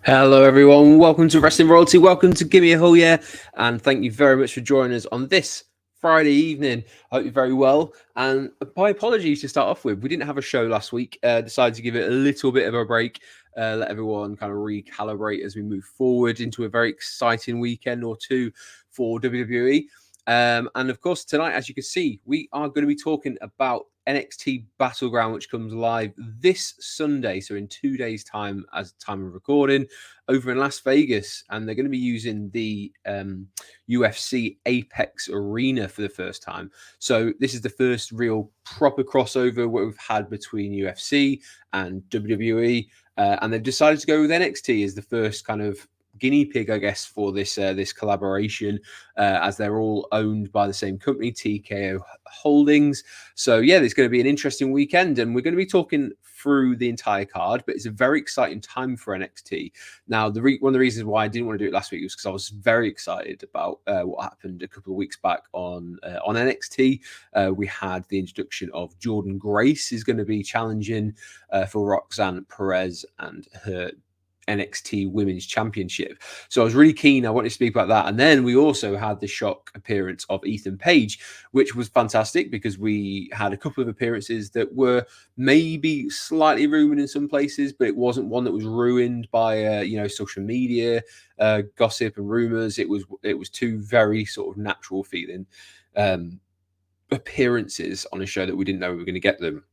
Hello, everyone. Welcome to Wrestling Royalty. Welcome to Gimme a Hole, yeah. And thank you very much for joining us on this Friday evening. I hope you're very well. And my apologies to start off with. We didn't have a show last week. Decided to give it a little bit of a break. Let everyone kind of recalibrate as we move forward into a very exciting weekend or two for WWE. And of course, tonight, as you can see, we are going to be talking about NXT Battleground, which comes live this Sunday. So in 2 days' time, as time of recording, over in Las Vegas. And they're going to be using the UFC Apex arena for the first time. So this is the first real proper crossover what we've had between UFC and WWE. And they've decided to go with NXT as the first kind of guinea pig, I guess, for this this collaboration, as they're all owned by the same company, TKO Holdings. So yeah, there's going to be an interesting weekend, and we're going to be talking through the entire card. But it's a very exciting time for NXT. Now, one of the reasons why I didn't want to do it last week was because I was very excited about what happened a couple of weeks back on NXT. We had the introduction of Jordynne Grace is going to be challenging for Roxanne Perez and her NXT Women's Championship. So I was really keen. I wanted to speak about that. And then we also had the shock appearance of Ethan Page, which was fantastic because we had a couple of appearances that were maybe slightly rumored in some places, but it wasn't one that was ruined by social media gossip and rumors. It was two very sort of natural feeling appearances on a show that we didn't know we were going to get them.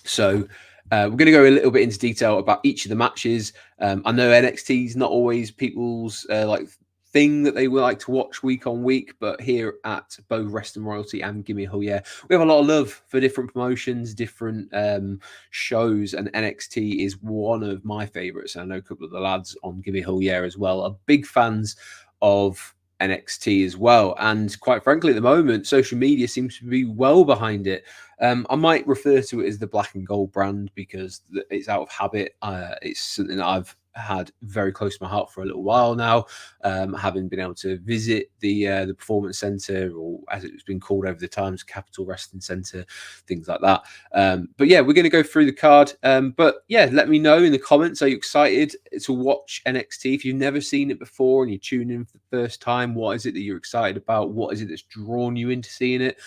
So we're going to go a little bit into detail about each of the matches. I know NXT is not always people's thing that they would like to watch week on week, but here at both Wrestling Royalty and Gimme a Hole, yeah, we have a lot of love for different promotions, different shows, and NXT is one of my favorites. And I know a couple of the lads on Gimme a Hole, yeah, as well are big fans of NXT as well. And quite frankly, at the moment, social media seems to be well behind it. I might refer to it as the black and gold brand because it's out of habit. It's something that I've had very close to my heart for a little while now, having been able to visit the Performance Center, or as it's been called over the times, Capital Wrestling Center, things like that. But yeah, we're going to go through the card. But yeah, let me know in the comments, are you excited to watch NXT? If you've never seen it before and you're tuning in for the first time, what is it that you're excited about? What is it that's drawn you into seeing it?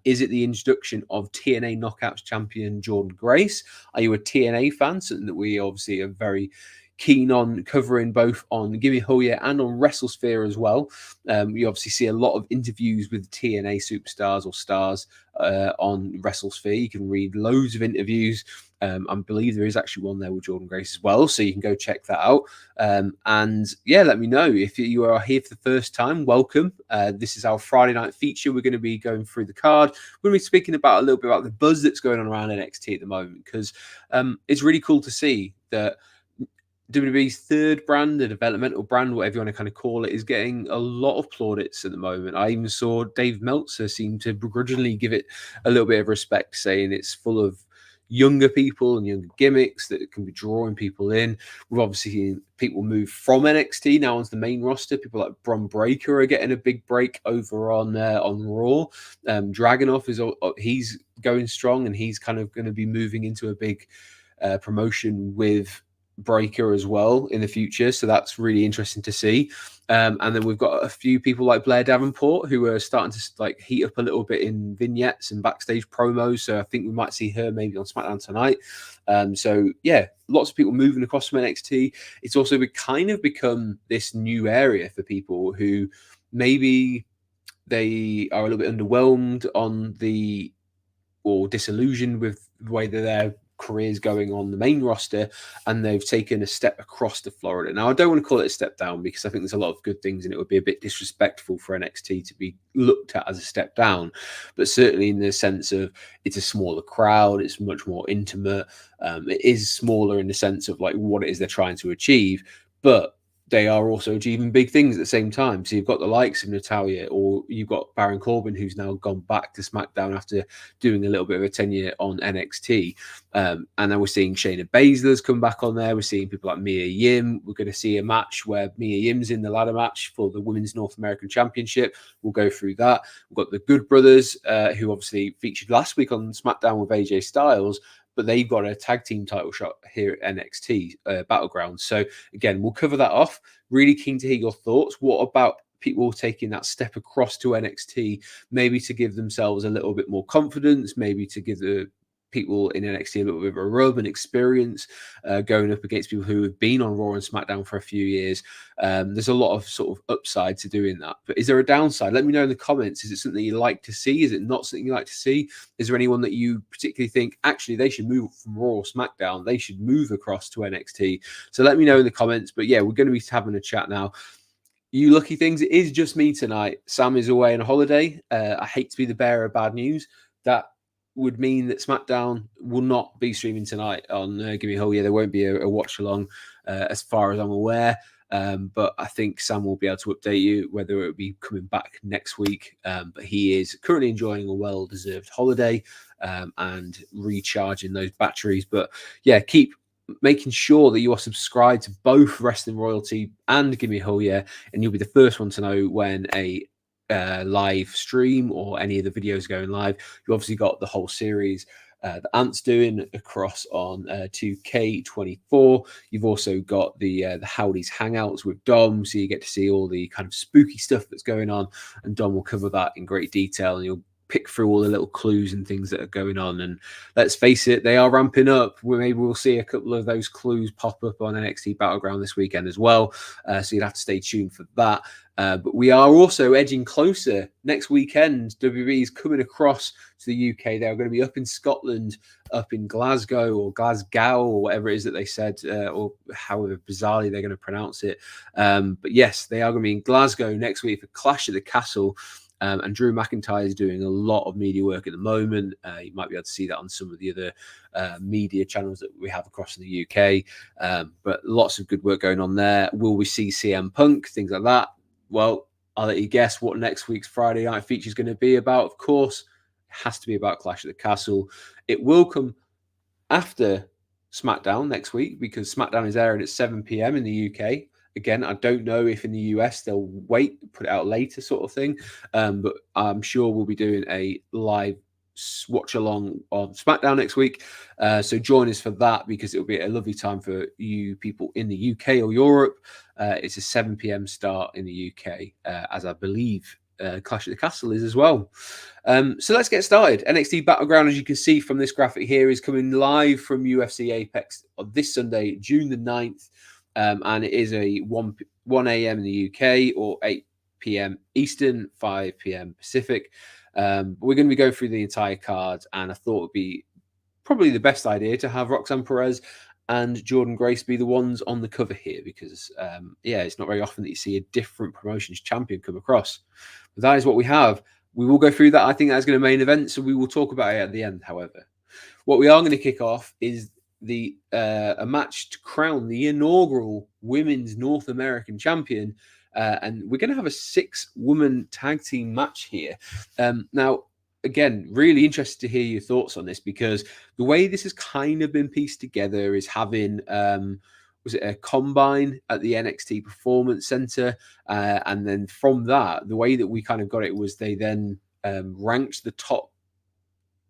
Is it the introduction of TNA Knockouts champion Jordynne Grace? Are you a TNA fan? Something that we obviously are very keen on covering both on Gimme a Hole, yeah, and on WrestleSphere as well. You obviously see a lot of interviews with TNA superstars or stars on WrestleSphere. You can read loads of interviews. I believe there is actually one there with Jordynne Grace as well, so you can go check that out. And yeah, let me know if you are here for the first time. Welcome. This is our Friday night feature. We're going to be going through the card. We're going to be speaking about a little bit about the buzz that's going on around NXT at the moment, because it's really cool to see that WWE's third brand, the developmental brand, whatever you want to kind of call it, is getting a lot of plaudits at the moment. I even saw Dave Meltzer seem to begrudgingly give it a little bit of respect, saying it's full of younger people and younger gimmicks that can be drawing people in. We've obviously seen people move from NXT now onto the main roster. People like Bron Breakker are getting a big break over on Raw. Dragunov he's going strong, and he's kind of going to be moving into a big promotion with Breaker as well in the future, so that's really interesting to see. And then we've got a few people like Blair Davenport who are starting to heat up a little bit in vignettes and backstage promos, so I think we might see her maybe on SmackDown tonight. So yeah, lots of people moving across from NXT. It's also kind of become this new area for people who maybe they are a little bit underwhelmed or disillusioned with the way that their careers going on the main roster, and they've taken a step across to Florida. Now, I don't want to call it a step down because I think there's a lot of good things, and it would be a bit disrespectful for NXT to be looked at as a step down, but certainly in the sense of it's a smaller crowd, it's much more intimate. It is smaller in the sense of what it is they're trying to achieve, but they are also achieving big things at the same time. So you've got the likes of Natalya, or you've got Baron Corbin, who's now gone back to SmackDown after doing a little bit of a tenure on NXT. And then we're seeing Shayna Baszler's come back on there. We're seeing people like Mia Yim. We're going to see a match where Mia Yim's in the ladder match for the Women's North American Championship. We'll go through that. We've got the Good Brothers, who obviously featured last week on SmackDown with AJ Styles. but they've got a tag team title shot here at NXT Battleground. So again, we'll cover that off. Really keen to hear your thoughts. What about people taking that step across to NXT, maybe to give themselves a little bit more confidence, maybe to give the people in NXT a little bit of a rub and experience, going up against people who have been on Raw and SmackDown for a few years. There's a lot of sort of upside to doing that. But is there a downside? Let me know in the comments. Is it something you like to see? Is it not something you like to see? Is there anyone that you particularly think, actually, they should move from Raw or SmackDown? They should move across to NXT. So let me know in the comments. But yeah, we're going to be having a chat now. You lucky things, it is just me tonight. Sam is away on a holiday. I hate to be the bearer of bad news. That would mean that SmackDown will not be streaming tonight on Gimme Hole. Yeah, there won't be a watch along as far as I'm aware. But I think Sam will be able to update you whether it will be coming back next week. But he is currently enjoying a well-deserved holiday and recharging those batteries. But yeah, keep making sure that you are subscribed to both Wrestling Royalty and Gimme Hole, yeah, and you'll be the first one to know when a live stream or any of the videos going live. You obviously got the whole series that Ant's doing across on 2K24. You've also got the Howdy's Hangouts with Dom, so you get to see all the kind of spooky stuff that's going on, and Dom will cover that in great detail, and you'll pick through all the little clues and things that are going on. And let's face it, they are ramping up. Maybe we'll see a couple of those clues pop up on NXT Battleground this weekend as well. So you'd have to stay tuned for that. But we are also edging closer. Next weekend, WWE is coming across to the UK. They're going to be up in Scotland, up in Glasgow or Glasgow or whatever it is that they said, or however bizarrely they're going to pronounce it. But yes, they are going to be in Glasgow next week for Clash at the Castle. And Drew McIntyre is doing a lot of media work at the moment. You might be able to see that on some of the other media channels that we have across in the UK. But lots of good work going on there. Will we see CM Punk? Things like that. Well, I'll let you guess what next week's Friday night feature is going to be about. Of course, it has to be about Clash at the Castle. It will come after SmackDown next week because SmackDown is airing at 7 p.m. in the UK. Again, I don't know if in the US they'll wait, put it out later sort of thing. But I'm sure we'll be doing a live watch along on SmackDown next week. So join us for that because it'll be a lovely time for you people in the UK or Europe. It's a 7 p.m. start in the UK, as I believe Clash at the Castle is as well. So let's get started. NXT Battleground, as you can see from this graphic here, is coming live from UFC Apex on this Sunday, June the 9th. And it is a 1 a.m. in the UK or 8 p.m. Eastern, 5 p.m. Pacific. We're going to be going through the entire card, and I thought it would be probably the best idea to have Roxanne Perez and Jordynne Grace be the ones on the cover here because, yeah, it's not very often that you see a different promotions champion come across. But that is what we have. We will go through that. I think that's going to main event, so we will talk about it at the end, however. What we are going to kick off is a match to crown the inaugural Women's North American Champion. And we're going to have a 6-woman tag team match here. Now, again, really interested to hear your thoughts on this because the way this has kind of been pieced together is having, was it a combine at the NXT Performance Center? And then from that, the way that we kind of got it was they then ranked the top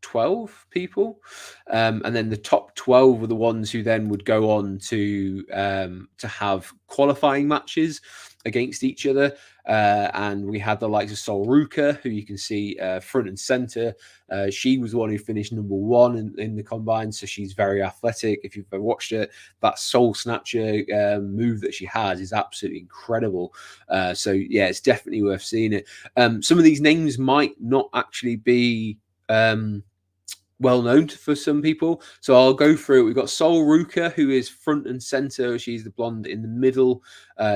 12 people, and then the top 12 were the ones who then would go on to have qualifying matches against each other. And we had the likes of Sol Ruka, who you can see front and center. She was the one who finished number 1 in the combine, so she's very athletic. If you've ever watched it, that soul snatcher move that she has is absolutely incredible. So yeah, it's definitely worth seeing it. Some of these names might not actually be well known for some people, so I'll go through it. We've got Sol Ruka, who is front and center. She's the blonde in the middle.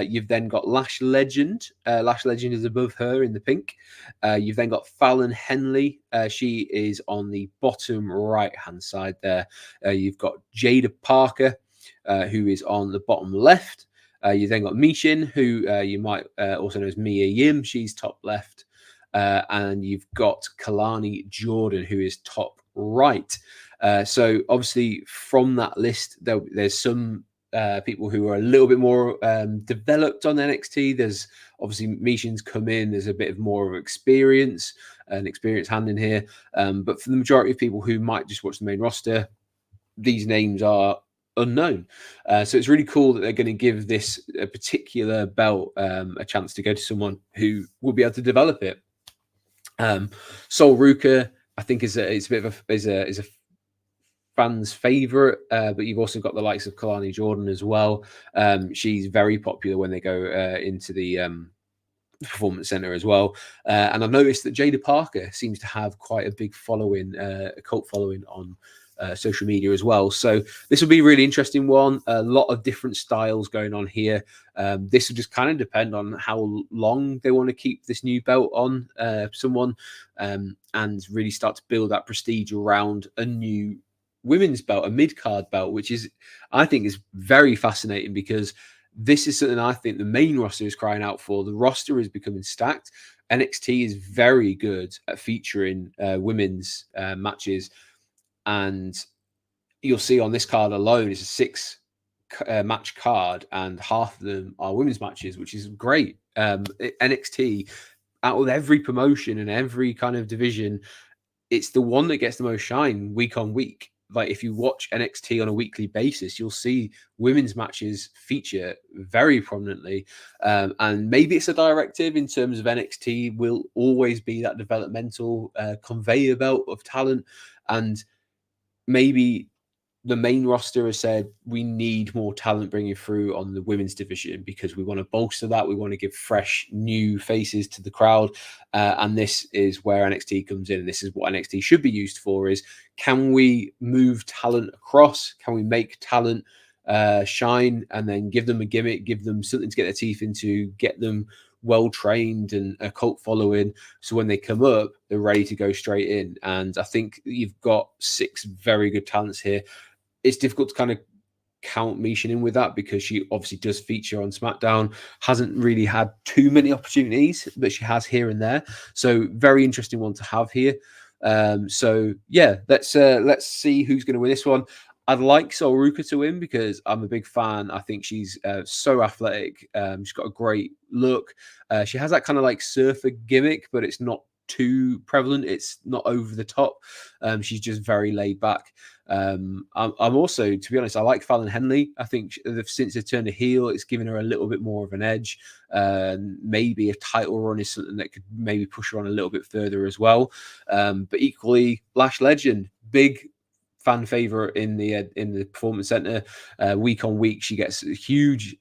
You've then got Lash Legend. Lash Legend is above her in the pink. You've then got Fallon Henley. She is on the bottom right hand side there. You've got Jada Parker, who is on the bottom left. You've then got Mishin, who you might also know as Mia Yim. She's top left. And you've got Kalani Jordan, who is top right. So obviously from that list, there's some people who are a little bit more developed on NXT. There's obviously Mishin's come in. There's a bit of more of an experienced hand in here. But for the majority of people who might just watch the main roster, these names are unknown. So it's really cool that they're going to give this a particular belt a chance to go to someone who will be able to develop it. Sol Ruka, I think, is a bit of a fans' favorite, but you've also got the likes of Kalani Jordynne as well. She's very popular when they go into the Performance Center as well. And I've noticed that Jada Parker seems to have quite a big following, a cult following on social media as well. So this will be a really interesting one. A lot of different styles going on here. This will just kind of depend on how long they want to keep this new belt on someone, and really start to build that prestige around a new women's belt, a mid-card belt, which is, I think, is very fascinating, because this is something I think the main roster is crying out for. The roster is becoming stacked. NXT is very good at featuring women's matches, and you'll see on this card alone is a 6 match card, and half of them are women's matches, which is great. NXT, out of every promotion and every kind of division, it's the one that gets the most shine week on week. Like, if you watch NXT on a weekly basis, you'll see women's matches feature very prominently. And maybe it's a directive in terms of NXT will always be that developmental conveyor belt of talent. And maybe the main roster has said, we need more talent bringing through on the women's division, because we want to bolster that. We want to give fresh new faces to the crowd. And this is where NXT comes in. And this is what NXT should be used for, is, can we move talent across? Can we make talent shine, and then give them a gimmick, give them something to get their teeth into, get them well trained and a cult following, so when they come up, they're ready to go straight in. And I think you've got 6 very good talents here. It's difficult to kind of count Misha in with that, because she obviously does feature on SmackDown, hasn't really had too many opportunities, but she has here and there. So very interesting one to have here. So yeah, let's see who's going to win this one. I'd like Sol Ruka to win, because I'm a big fan. I think she's so athletic. She's got a great look. She has that kind of like surfer gimmick, but it's not too prevalent. It's not over the top. She's just very laid back. I'm also, to be honest, I like Fallon Henley. I think since they've turned a heel, it's given her a little bit more of an edge. Maybe a title run is something that could maybe push her on a little bit further as well. But equally, Lash Legend, big fan favorite in the Performance Center. Week on week, she gets huge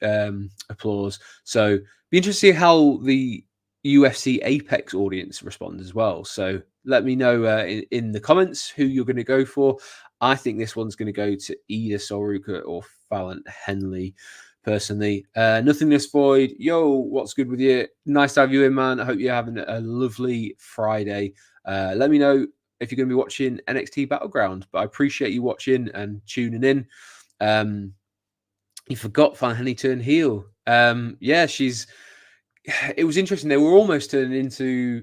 applause. So be interested to see how the UFC Apex audience respond as well. So let me know in the comments who you're going to go for. I think this one's going to go to either Sol Ruka or Fallon Henley, personally. Nothingness Void, yo, what's good with you? Nice to have you in, man. I hope you're having a lovely Friday. Let me know if you're going to be watching NXT Battleground, but I appreciate you watching and tuning in. You forgot Fallon Henley turned heel. Yeah, it was interesting. They were almost turning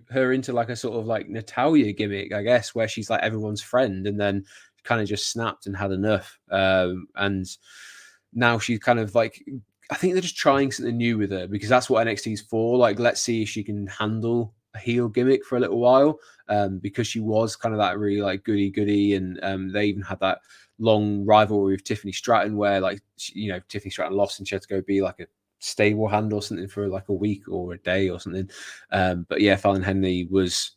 her into like a sort of like Natalia gimmick, I guess, where she's like everyone's friend, and then kind of just snapped and had enough. And now she's kind of like, I think they're just trying something new with her, because that's what NXT is for. Like, let's see if she can handle a heel gimmick for a little while, because she was kind of that really like goody, and they even had that long rivalry with Tiffany Stratton, where like Tiffany Stratton lost and she had to go be like a stable hand or something for like a week or a day or something. But yeah, Fallon Henley was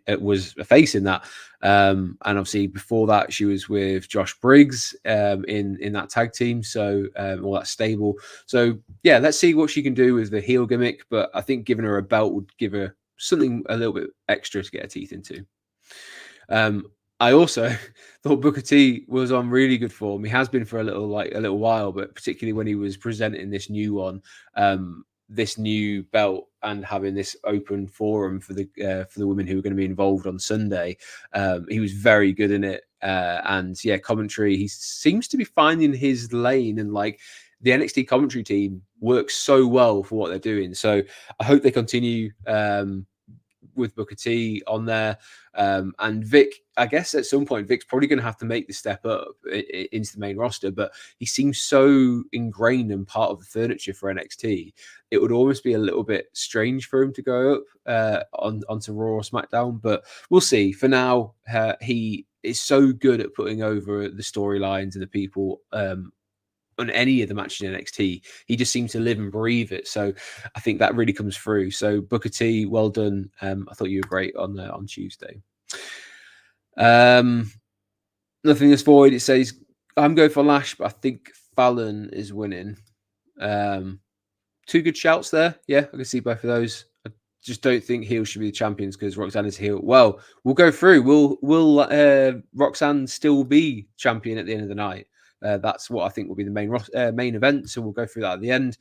a face in that, and obviously before that she was with Josh Briggs in that tag team, so all that stable. So yeah, let's see what she can do with the heel gimmick, but I think giving her a belt would give her something a little bit extra to get her teeth into. I also thought Booker T was on really good form. He has been for a little while, but particularly when he was presenting this new one, this new belt, and having this open forum for the women who are going to be involved on Sunday. He was very good in it, and yeah, commentary. He seems to be finding his lane, and like the NXT commentary team works so well for what they're doing. So I hope they continue with Booker T on there. And Vic, I guess at some point, Vic's probably going to have to make the step up into the main roster, but he seems so ingrained and part of the furniture for NXT. It would almost be a little bit strange for him to go up onto Raw or SmackDown, but we'll see. For now, he is so good at putting over the storylines and the people on any of the matches in NXT. He just seems to live and breathe it. So I think that really comes through. So Booker T, well done. I thought you were great on Tuesday. Nothing is void. It says I'm going for Lash, but I think Fallon is winning. Two good shouts there. Yeah, I can see both of those. I just don't think heel should be the champions because Roxanne is heel. Well, we'll go through. Will Roxanne still be champion at the end of the night? That's what I think will be the main event. So we'll go through that at the end.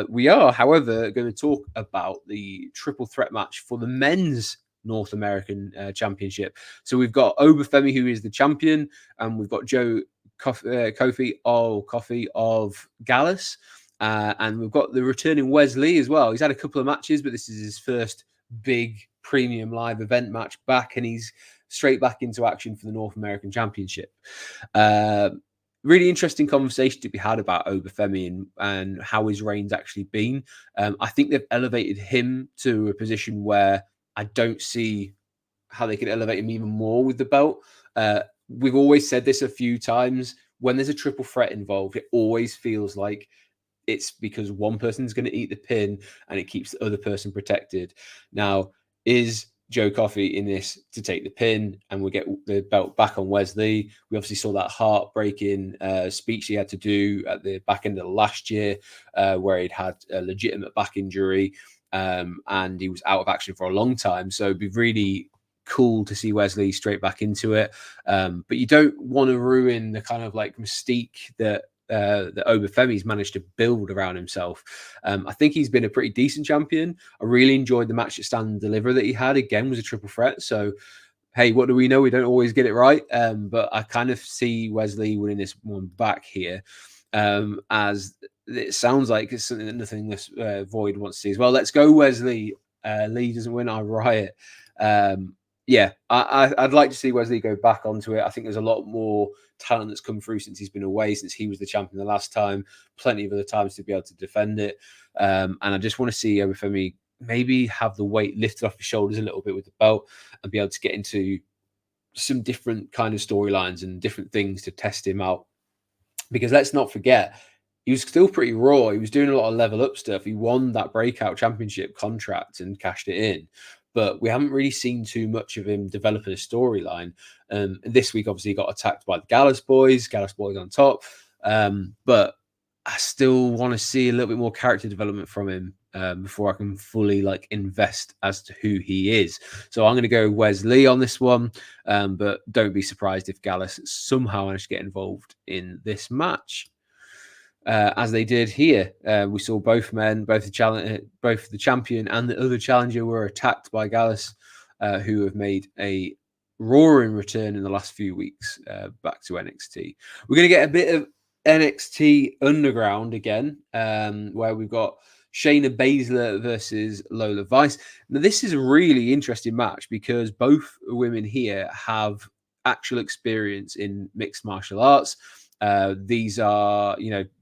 We are, however, going to talk about the triple threat match for the men's North American Championship. So we've got Obafemi, who is the champion, and we've got Joe Kofi of Gallus. And we've got the returning Wesley as well. He's had a couple of matches, but this is his first big premium live event match back, and he's straight back into action for the North American Championship. Really interesting conversation to be had about Obafemi and how his reign's actually been. I think they've elevated him to a position where I don't see how they can elevate him even more with the belt. We've always said this a few times. When there's a triple threat involved, it always feels like it's because one person's going to eat the pin and it keeps the other person protected. Now, is Joe Coffey in this to take the pin and we'll get the belt back on Wesley? We obviously saw that heartbreaking speech he had to do at the back end of last year where he'd had a legitimate back injury and he was out of action for a long time. So it'd be really cool to see Wesley straight back into it. But you don't want to ruin the kind of like mystique that Obafemi's managed to build around himself. I think he's been a pretty decent champion. I really enjoyed the match at Stand and Deliver that he had. Again, was a triple threat. So, hey, what do we know? We don't always get it right. But I kind of see Wesley winning this one back here, as it sounds like it's something that nothing this Void wants to see as well. Let's go, Wesley. Lee doesn't win, I riot. Yeah, I'd like to see Wesley go back onto it. I think there's a lot more talent that's come through since he's been away, since he was the champion the last time. Plenty of other times to be able to defend it. And I just want to see Obafemi maybe have the weight lifted off his shoulders a little bit with the belt and be able to get into some different kind of storylines and different things to test him out. Because let's not forget, he was still pretty raw. He was doing a lot of level up stuff. He won that breakout championship contract and cashed it in. But we haven't really seen too much of him developing a storyline. This week, obviously, he got attacked by the Gallus boys on top. But I still want to see a little bit more character development from him before I can fully like invest as to who he is. So I'm going to go Wesley on this one. But don't be surprised if Gallus somehow managed to get involved in this match. As they did here, we saw both men, both the champion and the other challenger, were attacked by Gallus, who have made a roaring return in the last few weeks back to NXT. We're going to get a bit of NXT Underground again, where we've got Shayna Baszler versus Lola Vice. Now, this is a really interesting match because both women here have actual experience in mixed martial arts. These are,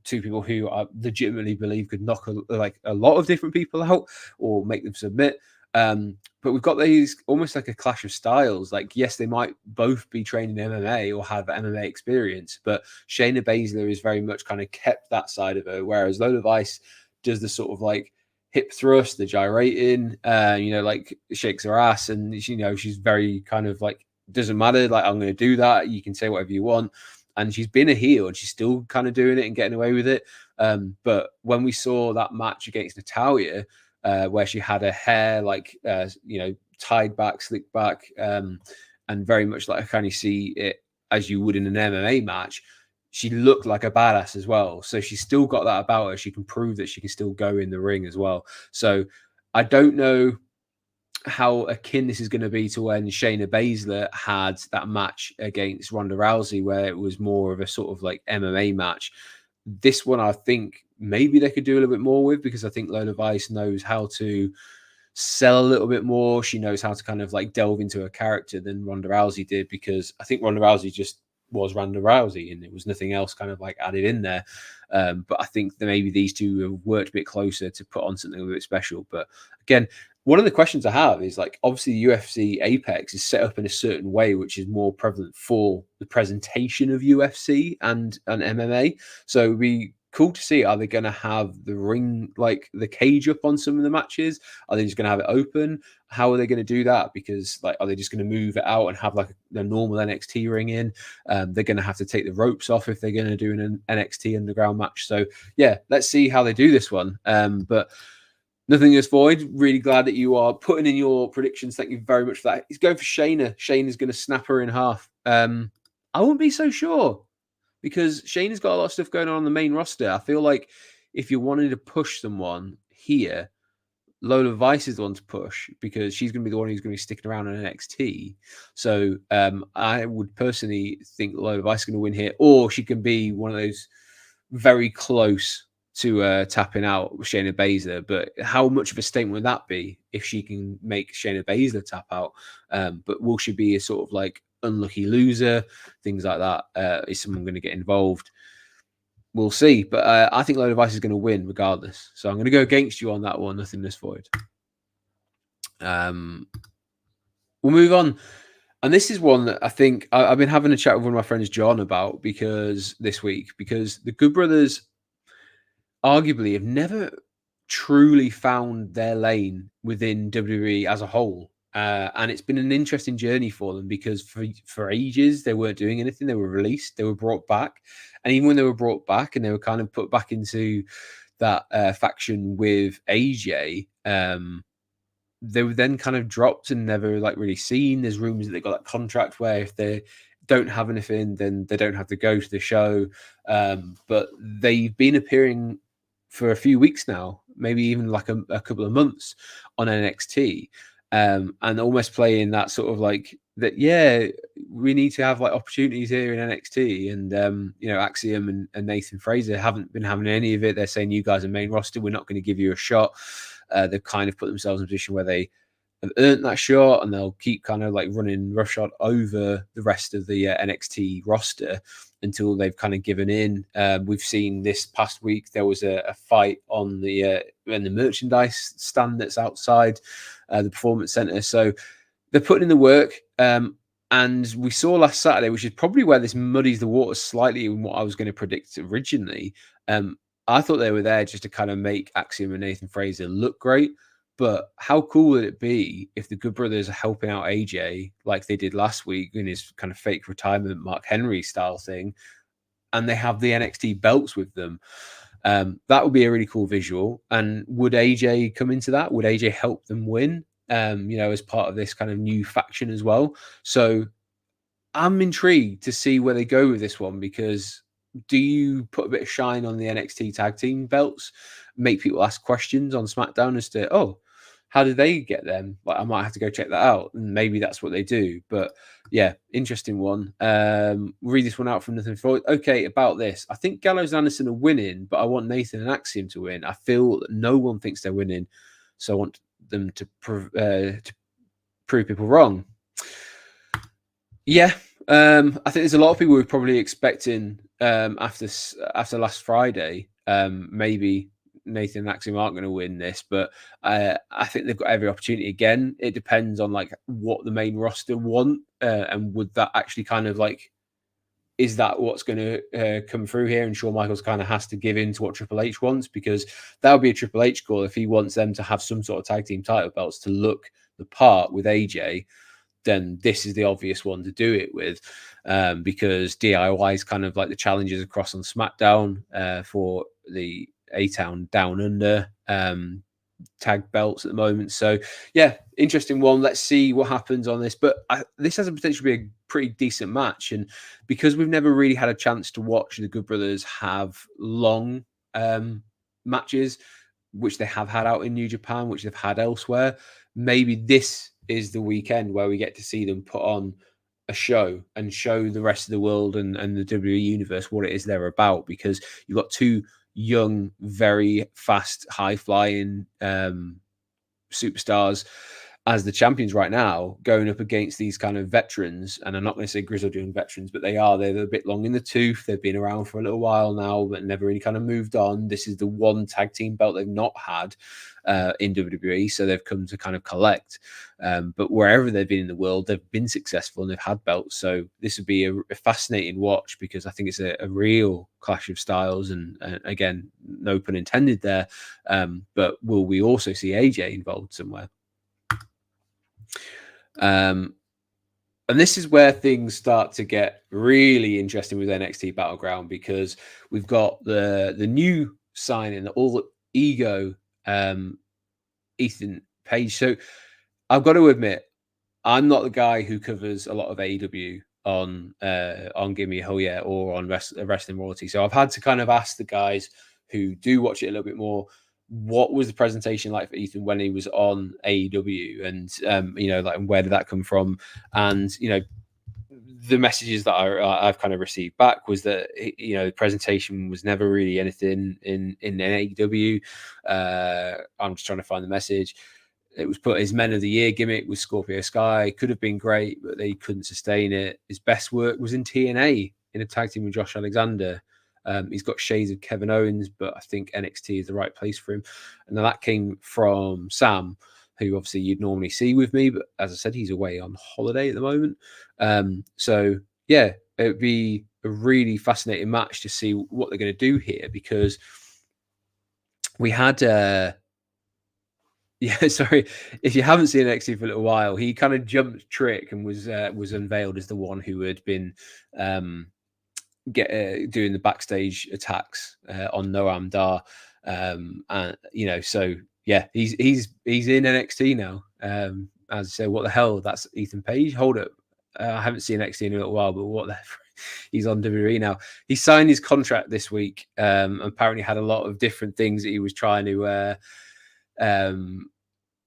two people who I legitimately believe could knock a lot of different people out or make them submit. But we've got these almost like a clash of styles. Like, yes, they might both be trained in MMA or have MMA experience, but Shayna Baszler is very much kind of kept that side of her, whereas Lola Vice does the sort of like hip thrust, the gyrating, like shakes her ass, and she's very kind of like, doesn't matter, like, I'm going to do that. You can say whatever you want. And she's been a heel and she's still kind of doing it and getting away with it. But when we saw that match against Natalya, where she had her hair like, tied back, slicked back, and very much like I kind of see it as you would in an MMA match, she looked like a badass as well. So she's still got that about her. She can prove that she can still go in the ring as well. So I don't know how akin this is going to be to when Shayna Baszler had that match against Ronda Rousey, where it was more of a sort of like MMA match. This one, I think maybe they could do a little bit more with, because I think Lola Vice knows how to sell a little bit more. She knows how to kind of like delve into a character than Ronda Rousey did, because I think Ronda Rousey just was Ronda Rousey and there was nothing else kind of like added in there. But I think that maybe these two have worked a bit closer to put on something a bit special. But again, one of the questions I have is like, obviously, UFC Apex is set up in a certain way, which is more prevalent for the presentation of UFC and MMA. So it'd be cool to see. Are they going to have the ring, like the cage up on some of the matches? Are they just going to have it open? How are they going to do that? Because like, are they just going to move it out and have like a normal NXT ring in? They're going to have to take the ropes off if they're going to do an NXT underground match. So yeah, let's see how they do this one. But nothing is void. Really glad that you are putting in your predictions. Thank you very much for that. He's going for Shayna. Shayna's going to snap her in half. I wouldn't be so sure because Shayna's got a lot of stuff going on the main roster. I feel like if you wanted to push someone here, Lola Vice is the one to push because she's going to be the one who's going to be sticking around in NXT. So I would personally think Lola Vice is going to win here, or she can be one of those very close to tapping out Shayna Baszler. But how much of a statement would that be if she can make Shayna Baszler tap out? But will she be a sort of like unlucky loser? Things like that. Is someone going to get involved? We'll see. But I think Lola Vice is going to win regardless. So I'm going to go against you on that one. Nothingness void. We'll move on. And this is one that I think I've been having a chat with one of my friends, John, about because the Good Brothers arguably have never truly found their lane within WWE as a whole. And it's been an interesting journey for them because for ages they weren't doing anything. They were released, they were brought back. And even when they were brought back and they were kind of put back into that faction with AJ, they were then kind of dropped and never like really seen. There's rumors that they got that contract where if they don't have anything, then they don't have to go to the show. But they've been appearing for a few weeks now, maybe even like a couple of months on NXT, and almost playing that sort of like that. Yeah, we need to have like opportunities here in NXT, and Axiom and Nathan Fraser haven't been having any of it. They're saying you guys are main roster, we're not going to give you a shot. They've kind of put themselves in a position where they have earned that shot, and they'll keep kind of like running roughshod over the rest of the NXT roster until they've kind of given in. We've seen this past week there was a fight on the merchandise stand that's outside the Performance Center. So they're putting in the work. And we saw last Saturday, which is probably where this muddies the waters slightly in what I was going to predict originally. I thought they were there just to kind of make Axiom and Nathan Fraser look great. But how cool would it be if the Good Brothers are helping out AJ like they did last week in his kind of fake retirement Mark Henry style thing, and they have the NXT belts with them? That would be a really cool visual. And would AJ come into that? Would AJ help them win? As part of this kind of new faction as well. So I'm intrigued to see where they go with this one, because do you put a bit of shine on the NXT tag team belts, make people ask questions on SmackDown as to, oh, how did they get them? Like, I might have to go check that out. And maybe that's what they do. But yeah, interesting one. Read this one out from Nathan Floyd. Okay, about this. I think Gallows and Anderson are winning, but I want Nathan and Axiom to win. I feel that no one thinks they're winning. So I want them to prove people wrong. Yeah, I think there's a lot of people who are probably expecting after last Friday, maybe Nathan and Axiom aren't going to win this, but I think they've got every opportunity again. It depends on like what the main roster want, and would that actually kind of like, is that what's going to come through here? And Shawn Michaels kind of has to give in to what Triple H wants, because that would be a Triple H call if he wants them to have some sort of tag team title belts to look the part with AJ. Then this is the obvious one to do it with, because DIY is kind of like the challenges across on SmackDown for the A-Town Down Under tag belts at the moment. So yeah, interesting one. Let's see what happens on this. But this has a potential to be a pretty decent match. And because we've never really had a chance to watch the Good Brothers have long matches, which they have had out in New Japan, which they've had elsewhere, maybe this is the weekend where we get to see them put on a show and show the rest of the world and the WWE universe what it is they're about, because you've got two young, very fast, high-flying superstars, as the champions right now, going up against these kind of veterans, and I'm not going to say grizzled young veterans, but they're a bit long in the tooth. They've been around for a little while now, but never really kind of moved on. This is the one tag team belt they've not had in WWE, so they've come to kind of collect. But wherever they've been in the world, they've been successful and they've had belts. So this would be a fascinating watch, because I think it's a real clash of styles, and again, no pun intended there. But will we also see AJ involved somewhere? And this is where things start to get really interesting with NXT Battleground, because we've got the new signing, the all ego Ethan Page. So I've got to admit, I'm not the guy who covers a lot of AEW on Give Me a Hell Yeah or on Wrestling Royalty. So I've had to kind of ask the guys who do watch it a little bit more, what was the presentation like for Ethan when he was on AEW, and like, where did that come from? And the messages that I've kind of received back was that the presentation was never really anything in AEW. I'm just trying to find the message. It was put his Men of the Year gimmick with Scorpio Sky could have been great, but they couldn't sustain it. His best work was in TNA in a tag team with Josh Alexander. He's got shades of Kevin Owens, but I think NXT is the right place for him. And then that came from Sam, who obviously you'd normally see with me, but as I said, he's away on holiday at the moment. So yeah, it would be a really fascinating match to see what they're going to do here, because we had yeah, sorry. If you haven't seen NXT for a little while, he kind of jumped Trick and was unveiled as the one who had been doing the backstage attacks on Noam Dar, and so yeah, he's in NXT now. As I say, what the hell? That's Ethan Page. Hold up, I haven't seen NXT in a little while, but what the he's on WWE now. He signed his contract this week. Apparently had a lot of different things that he was trying to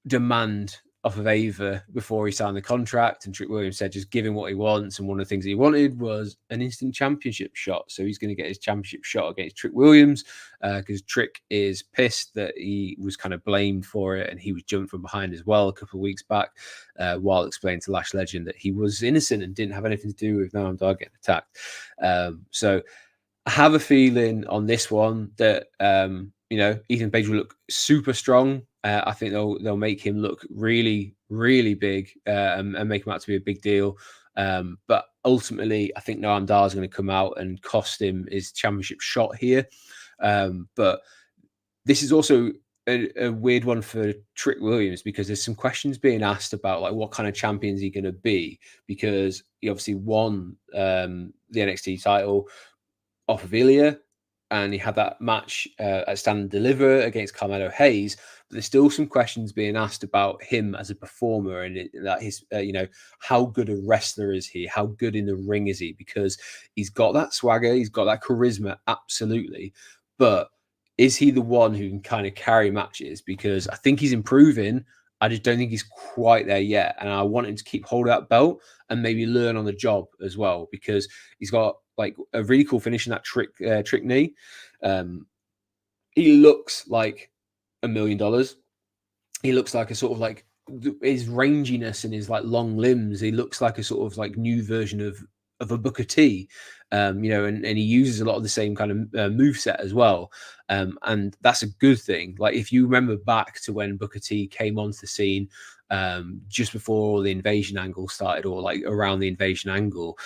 demand off of Ava before he signed the contract, and Trick Williams said just give him what he wants, and one of the things he wanted was an instant championship shot. So he's going to get his championship shot against Trick Williams, because Trick is pissed that he was kind of blamed for it, and he was jumped from behind as well a couple of weeks back, while explaining to Lash Legend that he was innocent and didn't have anything to do with Noam Dar getting attacked. So I have a feeling on this one that Ethan Page will look super strong. I think they'll make him look really, really big, and make him out to be a big deal. But ultimately, I think Noam Dar is going to come out and cost him his championship shot here. But this is also a weird one for Trick Williams, because there's some questions being asked about like what kind of champion is he going to be, because he obviously won the NXT title off of Ilya, and he had that match at Stand and Deliver against Carmelo Hayes. But there's still some questions being asked about him as a performer, and that his, how good a wrestler is he? How good in the ring is he? Because he's got that swagger, he's got that charisma, absolutely. But is he the one who can kind of carry matches? Because I think he's improving. I just don't think he's quite there yet. And I want him to keep hold of that belt and maybe learn on the job as well, because he's got like a really cool finish in that trick knee. He looks like $1 million. He looks like a sort of like his ranginess and his like long limbs. He looks like a sort of like new version of a Booker T, and he uses a lot of the same kind of moveset as well. And that's a good thing. Like if you remember back to when Booker T came onto the scene, just before the invasion angle started, or like around the invasion angle,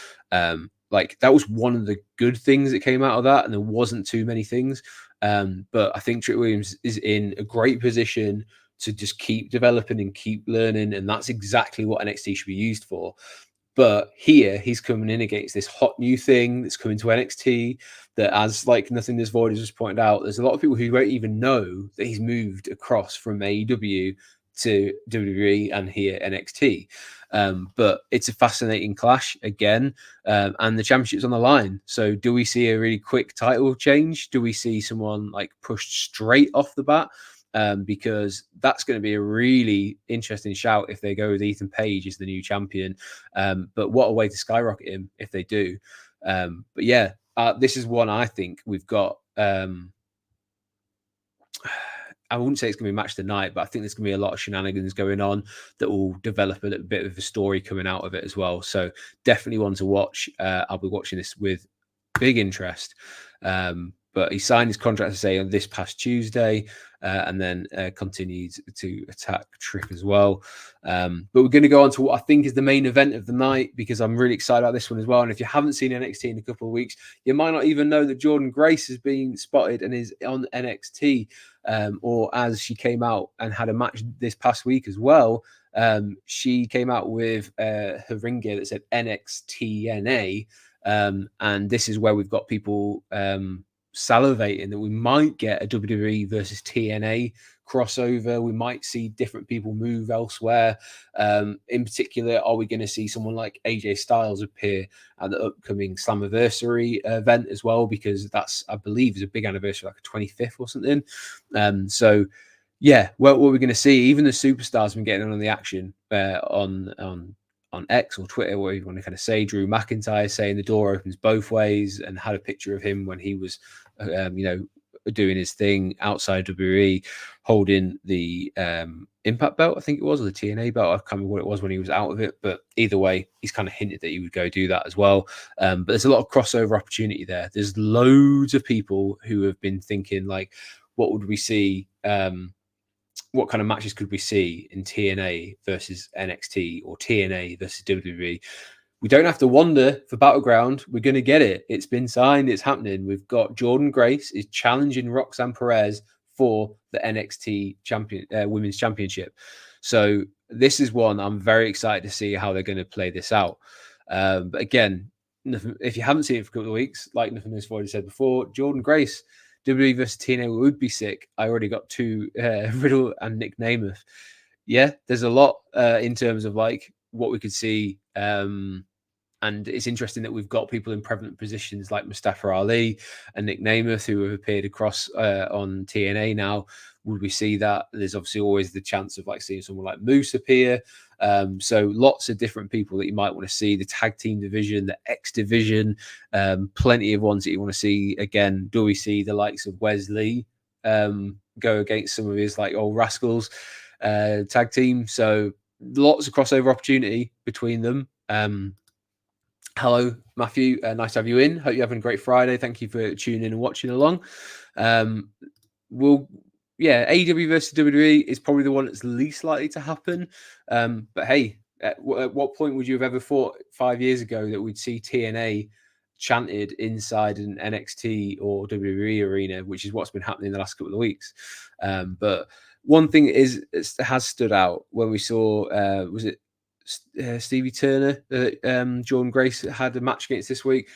like that was one of the good things that came out of that, and there wasn't too many things. But I think Trick Williams is in a great position to just keep developing and keep learning, and that's exactly what NXT should be used for. But here he's coming in against this hot new thing that's coming to NXT that, as like Nothing This Void has just pointed out, there's a lot of people who won't even know that he's moved across from AEW to WWE and here NXT. But it's a fascinating clash again, and the championship's on the line. So do we see a really quick title change? Do we see someone like pushed straight off the bat? Because that's going to be a really interesting shout if they go with Ethan Page as the new champion. But what a way to skyrocket him if they do. But yeah, this is one I think we've got. I wouldn't say it's going to be match of the night, but I think there's going to be a lot of shenanigans going on that will develop a little bit of a story coming out of it as well. So definitely one to watch. I'll be watching this with big interest. But he signed his contract, to say, on this past Tuesday, and then continued to attack Trick as well. But we're going to go on to what I think is the main event of the night, because I'm really excited about this one as well. And if you haven't seen NXT in a couple of weeks, you might not even know that Jordynne Grace has been spotted and is on NXT, or as she came out and had a match this past week as well. She came out with her ring gear that said NXTNA. And this is where we've got people salivating that we might get a WWE versus TNA crossover. We might see different people move elsewhere. In particular, are we going to see someone like AJ Styles appear at the upcoming Slammiversary event as well? Because that's, I believe, is a big anniversary, like a 25th or something. So yeah, what we're going to see, even the superstars have been getting on the action on X or Twitter, whatever you want to kind of say. Drew McIntyre saying the door opens both ways, and had a picture of him when he was, doing his thing outside WWE, holding the Impact belt, I think it was, or the TNA belt. I can't remember what it was when he was out of it, but either way, he's kind of hinted that he would go do that as well. But there's a lot of crossover opportunity there. There's loads of people who have been thinking, like, what would we see? What kind of matches could we see in TNA versus NXT, or TNA versus WWE? We don't have to wonder for Battleground. We're going to get it. It's been signed. It's happening. We've got Jordynne Grace is challenging Roxanne Perez for the NXT Women's Championship. So this is one I'm very excited to see how they're going to play this out. But again, if you haven't seen it for a couple of weeks, like Nothing Has already said before, Jordynne Grace, WWE versus TNA would be sick. I already got two, Riddle and Nick Namath. Yeah, there's a lot in terms of like what we could see. And it's interesting that we've got people in prevalent positions like Mustafa Ali and Nick Namath who have appeared across on TNA now. Would we see that? There's obviously always the chance of like seeing someone like Moose appear. So lots of different people that you might want to see. The tag team division, the X division, plenty of ones that you want to see. Again, do we see the likes of Wesley go against some of his like old rascals tag team? So lots of crossover opportunity between them. Hello, Matthew. Nice to have you in. Hope you're having a great Friday. Thank you for tuning in and watching along. AEW versus WWE is probably the one that's least likely to happen. But hey, at what point would you have ever thought 5 years ago that we'd see TNA chanted inside an NXT or WWE arena, which is what's been happening in the last couple of weeks? But one thing has stood out when we saw, was it Stevie Turner that Jordynne Grace had a match against this week?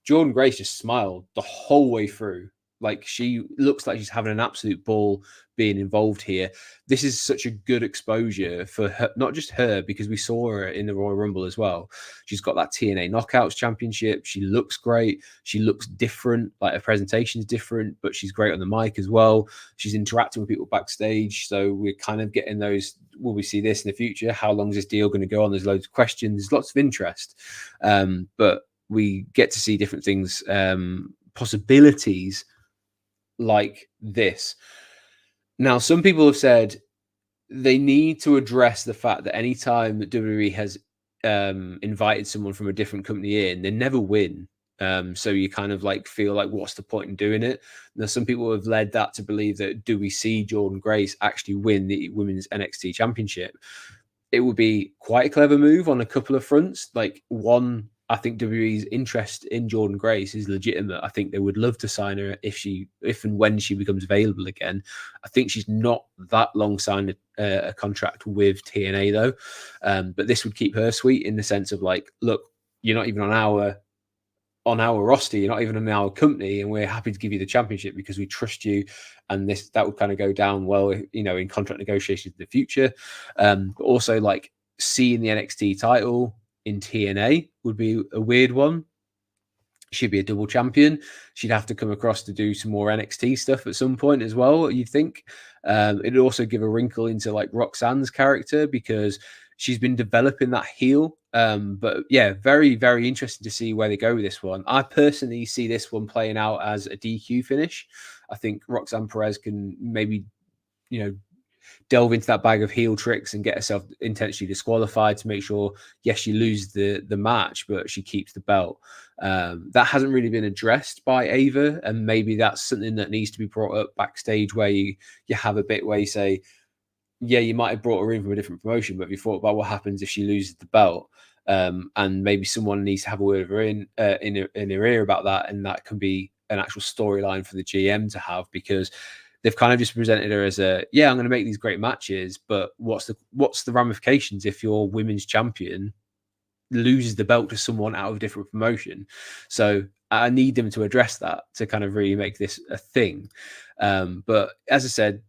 Jordynne Grace just smiled the whole way through. Like, she looks like she's having an absolute ball being involved here. This is such a good exposure for her, not just her, because we saw her in the Royal Rumble as well. She's got that TNA Knockouts Championship. She looks great. She looks different. Like, her presentation is different, but she's great on the mic as well. She's interacting with people backstage. So we're kind of getting those, will we see this in the future? How long is this deal going to go on? There's loads of questions. There's lots of interest. But we get to see different things, possibilities like this. Now, some people have said they need to address the fact that anytime that WWE has invited someone from a different company in, they never win. So you kind of like feel like, what's the point in doing it? Now, some people have led that to believe that, do we see Jordynne Grace actually win the Women's NXT Championship? It would be quite a clever move on a couple of fronts. Like, one, I think WWE's interest in Jordynne Grace is legitimate. I think they would love to sign her if and when she becomes available again. I think she's not that long signed a contract with TNA though. But this would keep her sweet in the sense of like, look, you're not even on our roster, you're not even in our company, and we're happy to give you the championship because we trust you. And that would kind of go down well, in contract negotiations in the future. But also, like, seeing the NXT title in TNA would be a weird one. She'd be a double champion. She'd have to come across to do some more NXT stuff at some point as well, you'd think. It'd also give a wrinkle into like Roxanne's character, because she's been developing that heel. But yeah, very, very interesting to see where they go with this one. I personally see this one playing out as a DQ finish. I think Roxanne Perez can maybe delve into that bag of heel tricks and get herself intentionally disqualified to make sure, yes, she loses the match, but she keeps the belt. That hasn't really been addressed by Ava, and maybe that's something that needs to be brought up backstage, where you have a bit where you say, yeah, you might have brought her in from a different promotion, but have you thought about what happens if she loses the belt? And maybe someone needs to have a word of her in her ear about that, and that can be an actual storyline for the GM to have, because they've kind of just presented her as I'm going to make these great matches, but what's the ramifications if your women's champion loses the belt to someone out of a different promotion? So I need them to address that to kind of really make this a thing. But as I said,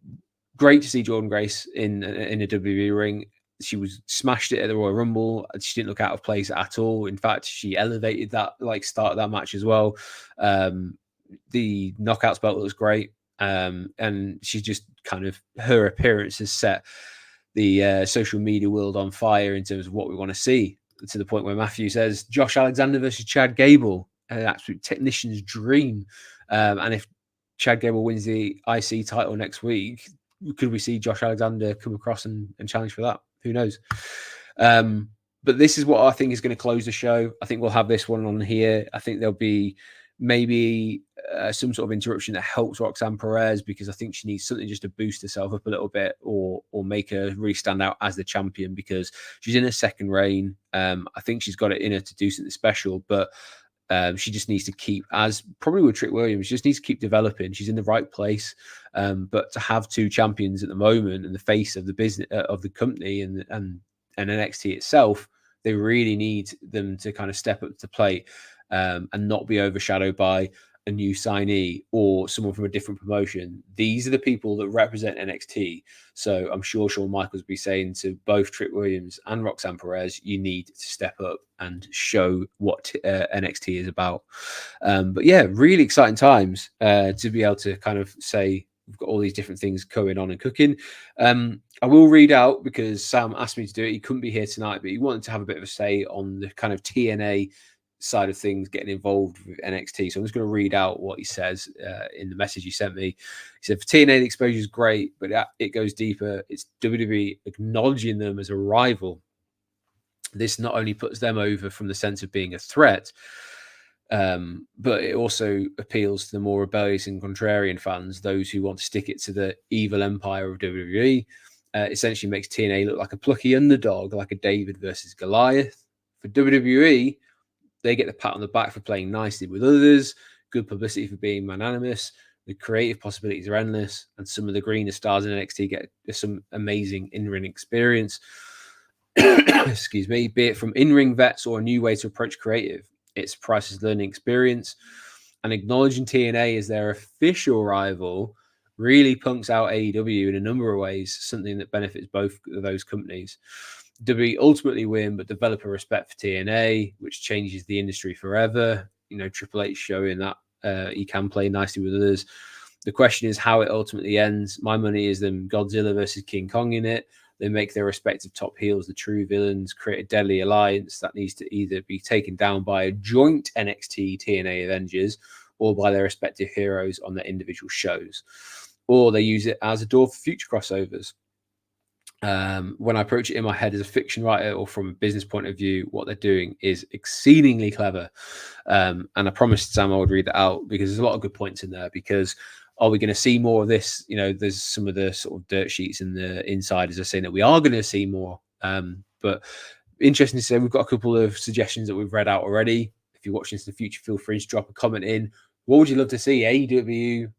great to see Jordynne Grace in a WWE ring. She was smashed it at the Royal Rumble. She didn't look out of place at all. In fact, she elevated that start of that match as well. The Knockouts belt looks great. And she just kind of, her appearance has set the social media world on fire in terms of what we want to see, to the point where Matthew says Josh Alexander versus Chad Gable, an absolute technician's dream. And if Chad Gable wins the IC title next week, could we see Josh Alexander come across and challenge for that? Who knows? But this is what I think is going to close the show. I think we'll have this one on here. I think there'll be maybe some sort of interruption that helps Roxanne Perez, because I think she needs something just to boost herself up a little bit, or make her really stand out as the champion, because she's in her second reign. I think she's got it in her to do something special, but she just needs to keep, as probably with Trick Williams, just needs to keep developing. She's in the right place, but to have two champions at the moment and the face of the business of the company and NXT itself, they really need them to kind of step up to the plate and not be overshadowed by a new signee or someone from a different promotion. These are the people that represent NXT. So I'm sure Shawn Michaels will be saying to both Trick Williams and Roxanne Perez, you need to step up and show what NXT is about. But yeah, really exciting times to be able to kind of say we've got all these different things going on and cooking. I will read out, because Sam asked me to do it. He couldn't be here tonight, but he wanted to have a bit of a say on the kind of TNA side of things, getting involved with NXT. So I'm just going to read out what he says in the message he sent me. He said, for TNA, the exposure is great, but it goes deeper. It's WWE acknowledging them as a rival. This not only puts them over from the sense of being a threat, but it also appeals to the more rebellious and contrarian fans, those who want to stick it to the evil empire of WWE. Essentially makes TNA look like a plucky underdog, like a David versus Goliath. For WWE, they get the pat on the back for playing nicely with others, good publicity for being magnanimous. The creative possibilities are endless, and some of the greener stars in NXT get some amazing in-ring experience. Excuse me, be it from in-ring vets or a new way to approach creative. It's a priceless learning experience, and acknowledging TNA as their official rival really punks out AEW in a number of ways, something that benefits both of those companies. WWE ultimately win, but develop a respect for TNA, which changes the industry forever. Triple H showing that he can play nicely with others. The question is how it ultimately ends. My money is them Godzilla versus King Kong in it. They make their respective top heels the true villains, create a deadly alliance that needs to either be taken down by a joint NXT TNA Avengers or by their respective heroes on their individual shows. Or they use it as a door for future crossovers. When I approach it in my head as a fiction writer or from a business point of view, what they're doing is exceedingly clever. And I promised Sam I would read that out, because there's a lot of good points in there. Because are we going to see more of this? There's some of the sort of dirt sheets and the insiders are saying that we are going to see more. But interesting to say, we've got a couple of suggestions that we've read out already. If you're watching this in the future, feel free to drop a comment in. What would you love to see? TNA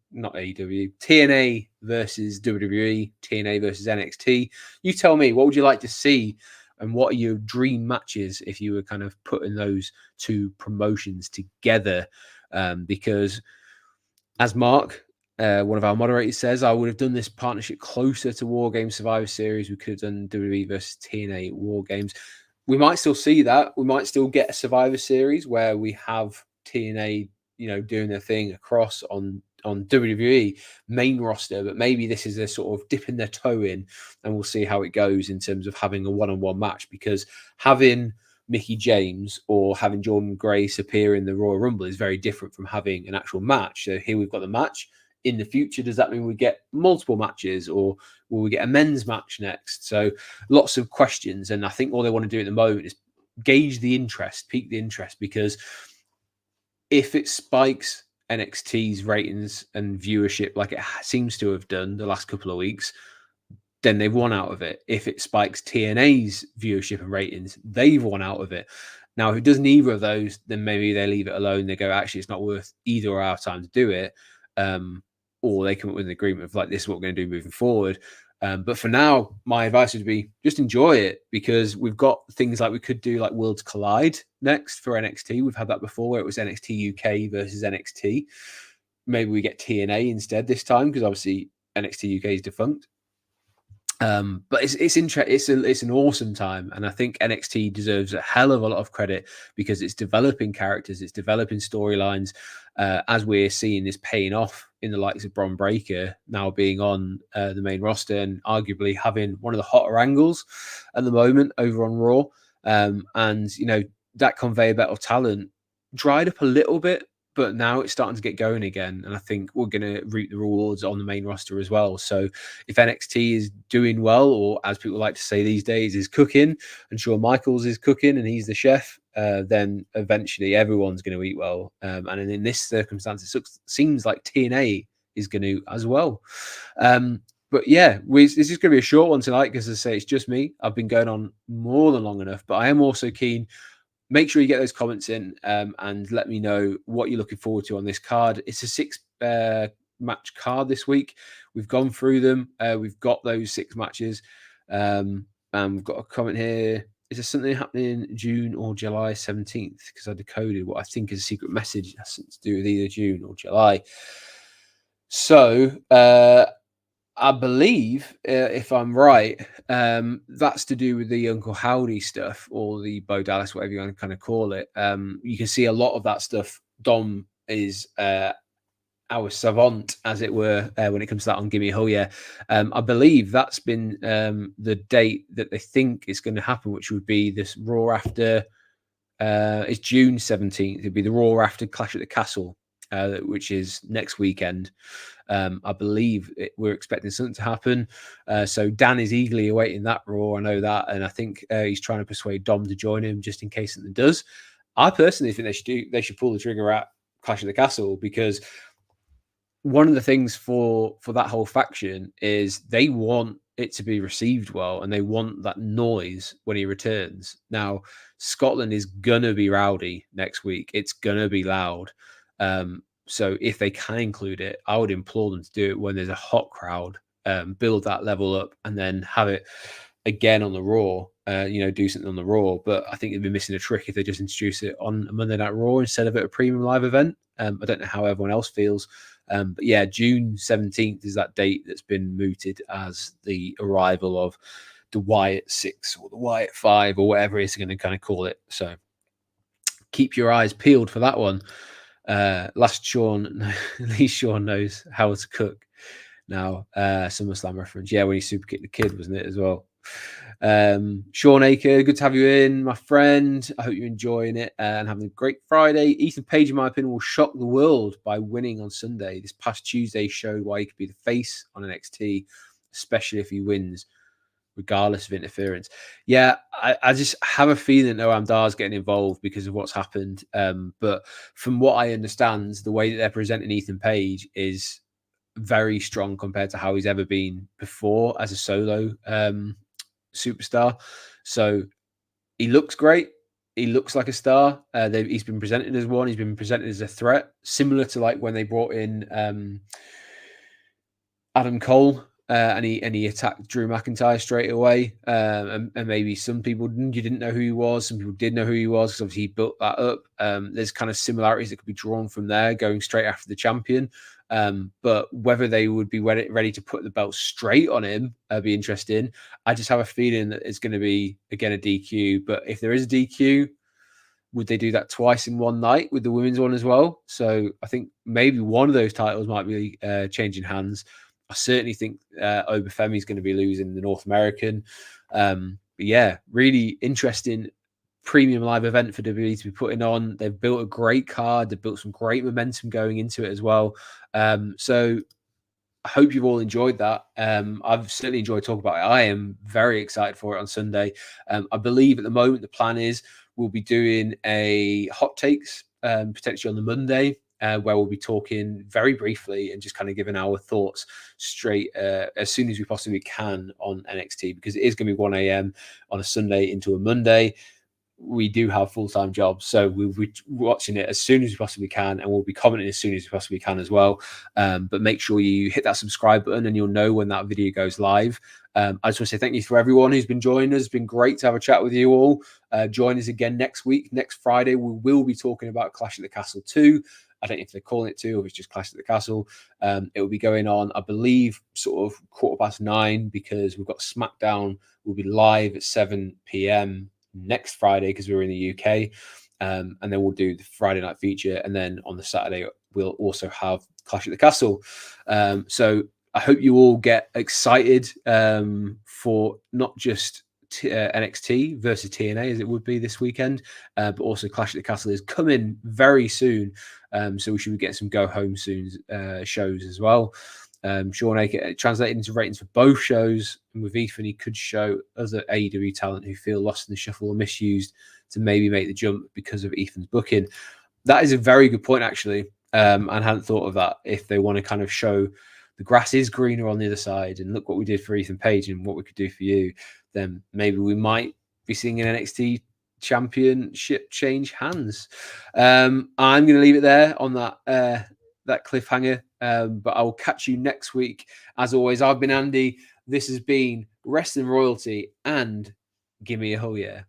versus WWE, TNA versus NXT. You tell me, what would you like to see? And what are your dream matches if you were kind of putting those two promotions together? Because as Mark, one of our moderators, says, I would have done this partnership closer to War Games Survivor Series. We could have done WWE versus TNA War Games. We might still see that. We might still get a Survivor Series where we have TNA, doing their thing across on WWE main roster, but maybe this is a sort of dipping their toe in, and we'll see how it goes in terms of having a one-on-one match, because having Mickie James or having Jordynne Grace appear in the Royal Rumble is very different from having an actual match. So here we've got the match. in the future, does that mean we get multiple matches, or will we get a men's match next? So lots of questions. And I think all they want to do at the moment is gauge the interest, pique the interest, because if it spikes NXT's ratings and viewership like it seems to have done the last couple of weeks, then they've won out of it. If it spikes TNA's viewership and ratings, they've won out of it. Now, if it does neither of those, then maybe they leave it alone. They go, actually, it's not worth either our time to do it. Or they come up with an agreement of like, this is what we're going to do moving forward. But for now, my advice would be just enjoy it, because we've got things like we could do like Worlds Collide next for NXT. We've had that before where it was NXT UK versus NXT. Maybe we get TNA instead this time, because obviously NXT UK is defunct. But it's interesting. It's an awesome time, and I think NXT deserves a hell of a lot of credit, because it's developing characters, it's developing storylines, as we're seeing this paying off in the likes of Bron Breakker now being on the main roster and arguably having one of the hotter angles at the moment over on Raw. And that conveyor belt of talent dried up a little bit, but now it's starting to get going again. And I think we're going to reap the rewards on the main roster as well. So if NXT is doing well, or as people like to say these days, is cooking, and Shawn Michaels is cooking and he's the chef, then eventually everyone's going to eat well. And in this circumstance, it seems like TNA is going to as well. But yeah, this is going to be a short one tonight, because as I say, it's just me. I've been going on more than long enough, but I am also keen. Make sure you get those comments in, and let me know what you're looking forward to on this card. It's a 6 match card this week. We've gone through them. We've got those 6 matches. And we've got a comment here. Is there something happening June or July 17th? Because I decoded what I think is a secret message. It has something to do with either June or July. So I believe, if I'm right, that's to do with the Uncle Howdy stuff, or the Bo Dallas, whatever you want to kind of call it. You can see a lot of that stuff. Dom is our savant, as it were, when it comes to that on Gimme Ho. Yeah, I believe that's been the date that they think is going to happen, which would be this Raw after. It's June 17th. It'd be the Raw after Clash at the Castle, which is next weekend. I believe we're expecting something to happen. So Dan is eagerly awaiting that Raw. I know that, and I think he's trying to persuade Dom to join him just in case something does. I personally think they should pull the trigger at Clash of the Castle, because one of the things for that whole faction is they want it to be received well, and they want that noise when he returns. Now, Scotland is gonna be rowdy next week. It's gonna be loud. So if they can include it, I would implore them to do it when there's a hot crowd, build that level up, and then have it again on the Raw, do something on the Raw. But I think they'd be missing a trick if they just introduce it on a Monday Night Raw instead of at a premium live event. I don't know how everyone else feels. But yeah, June 17th is that date that's been mooted as the arrival of the Wyatt 6 or the Wyatt 5 or whatever it's going to kind of call it. So keep your eyes peeled for that one. Last Sean, at least Sean knows how to cook. Now, SummerSlam reference. Yeah, when he super kicked the kid, wasn't it, as well? Sean Aker, good to have you in, my friend. I hope you're enjoying it and having a great Friday. Ethan Page, in my opinion, will shock the world by winning on Sunday. This past Tuesday showed why he could be the face on NXT, especially if he wins, regardless of interference. Yeah, I just have a feeling Noam Dar's getting involved because of what's happened. But from what I understand, the way that they're presenting Ethan Page is very strong compared to how he's ever been before as a solo superstar. So he looks great. He looks like a star. He's been presented as one. He's been presented as a threat, similar to like when they brought in Adam Cole. And he attacked Drew McIntyre straight away. And maybe some people didn't know who he was. Some people did know who he was, because obviously he built that up. There's kind of similarities that could be drawn from there, going straight after the champion. But whether they would be ready to put the belt straight on him, be interesting. I just have a feeling that it's going to be, again, a DQ. But if there is a DQ, would they do that twice in one night with the women's one as well? So I think maybe one of those titles might be changing hands. I certainly think Obafemi is going to be losing the North American. But yeah, really interesting premium live event for WWE to be putting on. They've built a great card. They've built some great momentum going into it as well. So I hope you've all enjoyed that. I've certainly enjoyed talking about it. I am very excited for it on Sunday. I believe at the moment the plan is we'll be doing a hot takes potentially on the Monday, where we'll be talking very briefly and just kind of giving our thoughts straight as soon as we possibly can on NXT, because it is going to be 1 a.m. on a Sunday into a Monday. We do have full-time jobs, so we'll be watching it as soon as we possibly can, and we'll be commenting as soon as we possibly can as well. But make sure you hit that subscribe button and you'll know when that video goes live. I just want to say thank you for everyone who's been joining us. It's been great to have a chat with you all. Join us again next week. Next Friday, we will be talking about Clash at the Castle 2. I don't know if they're calling it 2 or if it's just Clash at the Castle. It will be going on, I believe, sort of 9:15, because we've got SmackDown will be live at 7 p.m. next Friday because we're in the UK. And then we'll do the Friday night feature. And then on the Saturday, we'll also have Clash at the Castle. So I hope you all get excited for not just NXT versus TNA as it would be this weekend, but also Clash at the Castle is coming very soon. So we should be getting some go home soon shows as well. Sean translated into ratings for both shows, and with Ethan, he could show other AEW talent who feel lost in the shuffle or misused to maybe make the jump because of Ethan's booking. That is a very good point, actually. And I hadn't thought of that. If they want to kind of show the grass is greener on the other side, and look what we did for Ethan Page and what we could do for you, then maybe we might be seeing an NXT championship change hands. I'm going to leave it there on that cliffhanger, but I will catch you next week. As always, I've been Andy. This has been Wrestling Royalty, and give me a hell yeah.